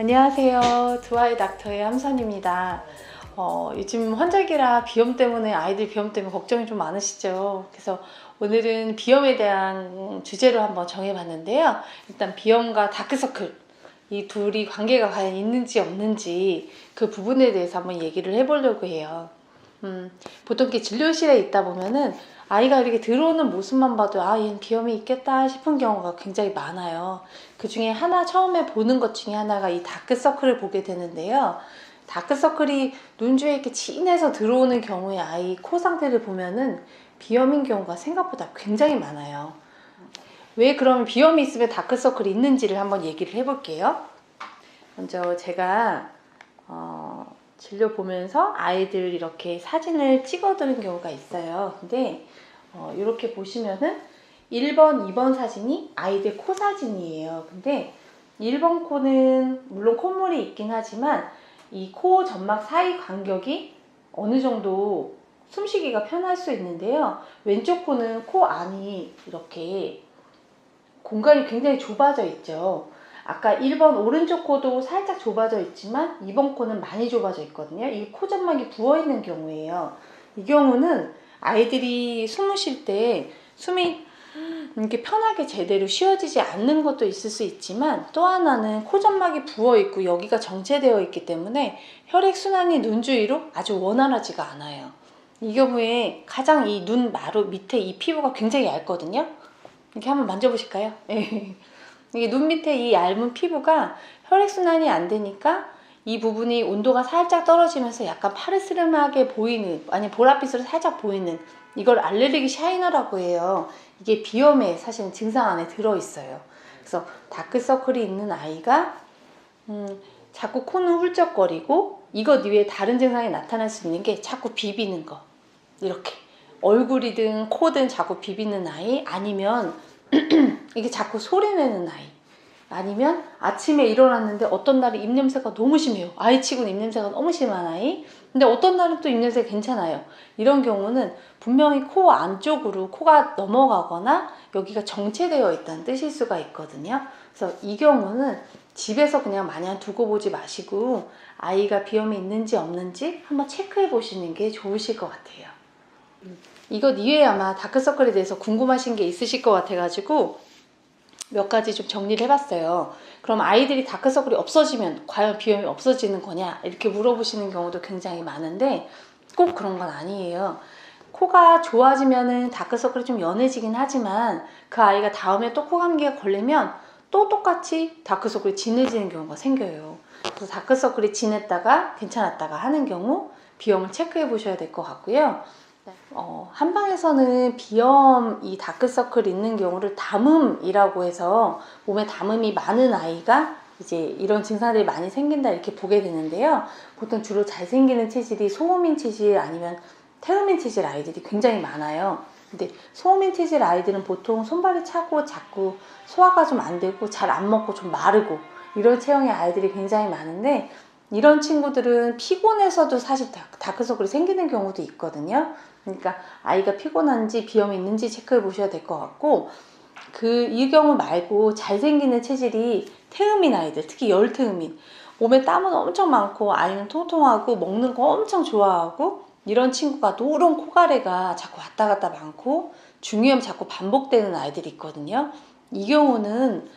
안녕하세요. 두아이 닥터의 함선입니다. 요즘 환절기라 비염 때문에 아이들 비염 때문에 걱정이 좀 많으시죠? 그래서 오늘은 비염에 대한 주제로 한번 정해봤는데요. 일단 비염과 다크서클 이 둘이 관계가 과연 있는지 없는지 그 부분에 대해서 한번 얘기를 해보려고 해요. 보통 이렇게 진료실에 있다 보면은 아이가 이렇게 들어오는 모습만 봐도 얘는 비염이 있겠다 싶은 경우가 굉장히 많아요. 그 중에 하나 처음에 보는 것 중에 하나가 이 다크서클을 보게 되는데요. 다크서클이 눈 주위에 이렇게 진해서 들어오는 경우에 아이 코 상태를 보면은 비염인 경우가 생각보다 굉장히 많아요. 왜 그러면 비염이 있으면 다크서클이 있는지를 한번 얘기를 해볼게요. 먼저 제가 진료 보면서 아이들 이렇게 사진을 찍어두는 경우가 있어요. 근데 이렇게 보시면은 1번, 2번 사진이 아이들 코 사진이에요. 근데 1번 코는 물론 콧물이 있긴 하지만 이 코 점막 사이 간격이 어느 정도 숨쉬기가 편할 수 있는데요. 왼쪽 코는 코 안이 이렇게 공간이 굉장히 좁아져 있죠. 아까 1번 오른쪽 코도 살짝 좁아져 있지만 2번 코는 많이 좁아져 있거든요. 이 코 점막이 부어있는 경우예요. 이 경우는 아이들이 숨을 쉴 때 숨이 이렇게 편하게 제대로 쉬어지지 않는 것도 있을 수 있지만, 또 하나는 코 점막이 부어있고 여기가 정체되어 있기 때문에 혈액순환이 눈 주위로 아주 원활하지가 않아요. 이 경우에 가장 이 눈 마루 밑에 이 피부가 굉장히 얇거든요. 이렇게 한번 만져보실까요? 이게 눈 밑에 이 얇은 피부가 혈액순환이 안 되니까 이 부분이 온도가 살짝 떨어지면서 약간 파르스름하게 보이는, 아니 보랏빛으로 살짝 보이는, 이걸 알레르기 샤이너라고 해요. 이게 비염의 사실은 증상 안에 들어있어요. 그래서 다크서클이 있는 아이가 자꾸 코는 훌쩍거리고, 이것 이외에 다른 증상이 나타날 수 있는 게 자꾸 비비는 거, 이렇게 얼굴이든 코든 자꾸 비비는 아이, 아니면 이게 자꾸 소리내는 아이, 아니면 아침에 일어났는데 어떤 날은 입냄새가 너무 심해요. 아이치고는 입냄새가 너무 심한 아이. 근데 어떤 날은 또 입냄새가 괜찮아요. 이런 경우는 분명히 코 안쪽으로 코가 넘어가거나 여기가 정체되어 있다는 뜻일 수가 있거든요. 그래서 이 경우는 집에서 그냥 마냥 두고 보지 마시고 아이가 비염이 있는지 없는지 한번 체크해 보시는 게 좋으실 것 같아요. 이것 이외에 아마 다크서클에 대해서 궁금하신 게 있으실 것 같아가지고 몇 가지 좀 정리를 해봤어요. 그럼 아이들이 다크서클이 없어지면 과연 비염이 없어지는 거냐, 이렇게 물어보시는 경우도 굉장히 많은데 꼭 그런 건 아니에요. 코가 좋아지면은 다크서클이 좀 연해지긴 하지만 그 아이가 다음에 또 코감기가 걸리면 또 똑같이 다크서클이 진해지는 경우가 생겨요. 그래서 다크서클이 진했다가 괜찮았다가 하는 경우 비염을 체크해 보셔야 될 것 같고요. 한방에서는 비염, 이 다크서클 있는 경우를 담음이라고 해서 몸에 담음이 많은 아이가 이제 이런 증상들이 많이 생긴다, 이렇게 보게 되는데요. 보통 주로 잘 생기는 체질이 소음인 체질 아니면 태음인 체질 아이들이 굉장히 많아요. 근데 소음인 체질 아이들은 보통 손발이 차고 자꾸 소화가 좀 안 되고 잘 안 먹고 좀 마르고 이런 체형의 아이들이 굉장히 많은데, 이런 친구들은 피곤해서도 사실 다크서클이 생기는 경우도 있거든요. 그러니까 아이가 피곤한지 비염이 있는지 체크해 보셔야 될 것 같고, 이 경우 말고 잘생기는 체질이 태음인 아이들, 특히 열태음인, 몸에 땀은 엄청 많고 아이는 통통하고 먹는 거 엄청 좋아하고, 이런 친구가 노란 코가래가 자꾸 왔다 갔다 많고 중이염 자꾸 반복되는 아이들이 있거든요. 이 경우는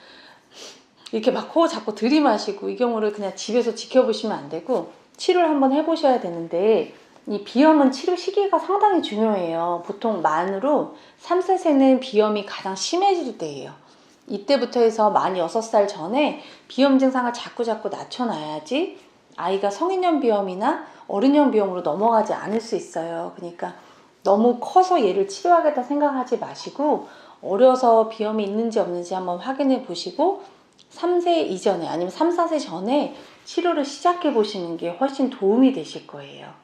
이렇게 막 코 자꾸 들이마시고, 이 경우를 그냥 집에서 지켜보시면 안 되고 치료를 한번 해보셔야 되는데, 이 비염은 치료 시기가 상당히 중요해요. 보통 만으로 3, 4세는 비염이 가장 심해질 때예요. 이때부터 해서 만 6살 전에 비염 증상을 자꾸 낮춰놔야지 아이가 성인형 비염이나 어른형 비염으로 넘어가지 않을 수 있어요. 그러니까 너무 커서 얘를 치료하겠다 생각하지 마시고 어려서 비염이 있는지 없는지 한번 확인해 보시고 3세 이전에 아니면 3, 4세 전에 치료를 시작해 보시는 게 훨씬 도움이 되실 거예요.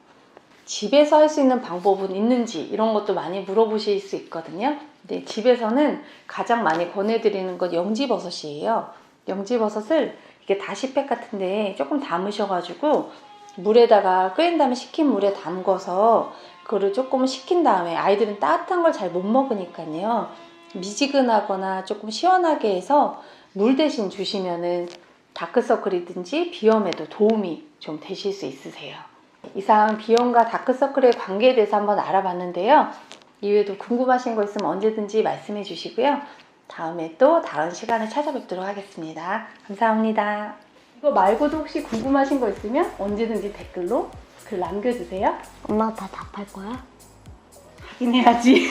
집에서 할 수 있는 방법은 있는지 이런 것도 많이 물어보실 수 있거든요. 근데 집에서는 가장 많이 권해드리는 건 영지버섯이에요. 영지버섯을 이게 다시팩 같은데 조금 담으셔가지고 물에다가 끓인 다음에 식힌 물에 담궈서 그거를 조금 식힌 다음에, 아이들은 따뜻한 걸 잘 못 먹으니까요, 미지근하거나 조금 시원하게 해서 물 대신 주시면은 다크서클이든지 비염에도 도움이 좀 되실 수 있으세요. 이상 비염과 다크서클의 관계에 대해서 한번 알아봤는데요. 이외에도 궁금하신 거 있으면 언제든지 말씀해 주시고요. 다음에 또 다른 시간에 찾아뵙도록 하겠습니다. 감사합니다. 이거 말고도 혹시 궁금하신 거 있으면 언제든지 댓글로 글 남겨주세요. 엄마 다 답할 거야? 확인해야지.